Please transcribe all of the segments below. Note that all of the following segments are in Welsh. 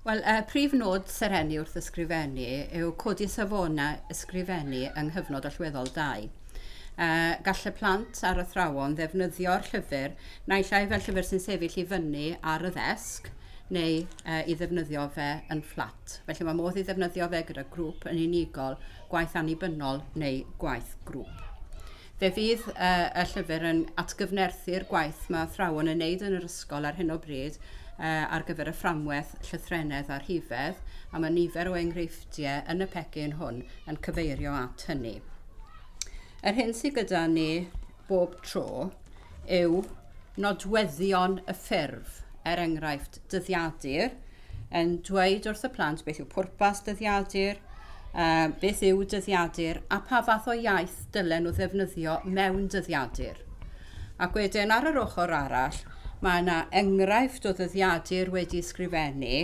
Wel, prif nod serenu wrth ysgrifennu yw codi safonau ysgrifennu yng nghyfnod allweddol 2. Gall y plant ar athrawon ddefnyddio'r llyfr naill ai fel llyfr sy'n sefyll i fyny ar y ddesg neu i ddefnyddio fe yn fflat. Felly mae modd i ddefnyddio fe gyda grŵp yn unigol, gwaith annibynnol neu gwaith grŵp. Fe fydd y llyfr yn atgyfnerthu'r gwaith mae athrawon yn wneud yn yr ysgol ar hyn o bryd ar gyfer y fframwaith llythrennedd a'r rhifedd, a mae nifer o enghreifftiau yn y pecyn hwn yn cyfeirio at hynny. Yr hyn sydd gyda ni bob tro yw nodweddion y ffurf, enghraifft dyddiadur, yn dweud wrth y plant beth yw pwrpas dyddiadur, beth yw dyddiadur a pa fath o iaith dylen nhw ddefnyddio mewn dyddiadur. Ac wedyn ar yr ochr arall, mae yna enghraifft o ddyddiadur wedi ysgrifennu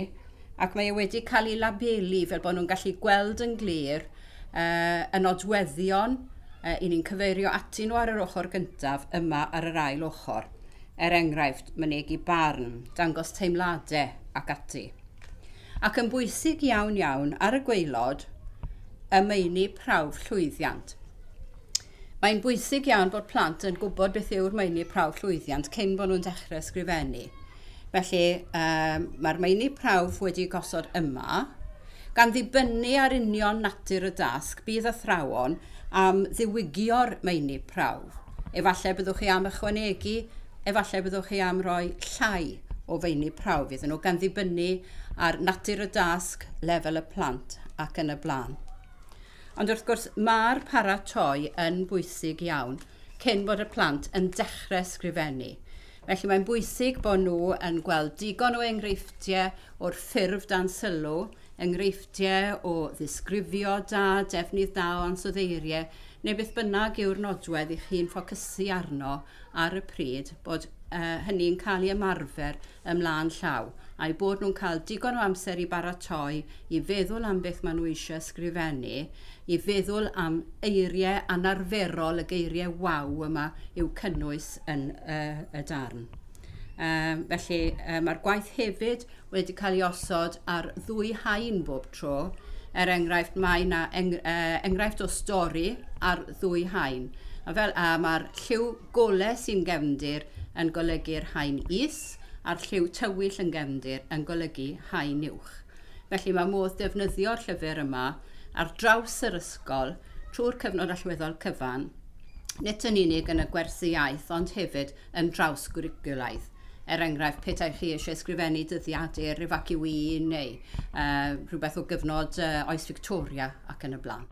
ac mae wedi cael ei labelu fel bod nhw'n gallu gweld yn glir y nodweddion i ni'n cyfeirio ati nhw ar yr ochr gyntaf yma ar yr ail ochr. Enghraifft, mynegu barn, dangos teimladau ac ati. Ac yn bwysig iawn ar y gwaelod y meini prawf llwyddiant. Mae'n bwysig iawn bod plant yn gwybod beth yw'r meini prawf llwyddiant cyn bod nhw'n dechrau ysgrifennu. Felly mae'r meini prawf wedi gosod yma, gan ddibynnu ar union natur y dasg bydd athrawon am ddiwygio'r meini prawf. Efallai byddwch chi am ychwanegu, efallai byddwch chi am roi llai o feini prawf iddyn nhw, gan ddibynnu ar natur y dasg, lefel y plant ac yn y blaen. Ond wrth gwrs mae'r paratoi yn bwysig iawn cyn bod y plant yn dechrau ysgrifennu. Felly mae'n bwysig bod nhw yn gweld digon o enghreifftiau o'r ffurf dan sylw, enghreifftiau o ddisgrifio da, defnydd da o ansoddeiriau, neu beth bynnag yw'r nodwedd i chi'n ffocysu arno ar y pryd bod hynny'n cael ei ymarfer ymlaen llaw, a'i bod nhw'n cael digon o amser i baratoi, i feddwl am beth maen nhw eisiau ysgrifennu, i feddwl am eiriau anarferol, y geiriau waw yma i'w cynnwys yn y darn. Felly mae'r gwaith hefyd wedi cael ei osod ar ddwy haen bob tro. Enghraifft, mae yna enghraifft o stori ar ddwy haen. Mae'r lliw golau sy'n gefndir yn golygu'r haen is, a'r lliw tywyll yn gefndir yn golygu haen uwch. Felly mae modd defnyddio'r llyfr yma ar draws yr ysgol trwy'r cyfnod allweddol cyfan, nid yn unig yn y gwersi iaith, ond hefyd yn draws gwricwlaidd. Enghraifft, petai chi eisiau ysgrifennu dyddiadur, efaciwi neu rhywbeth o gyfnod oes Victoria ac yn y blaen.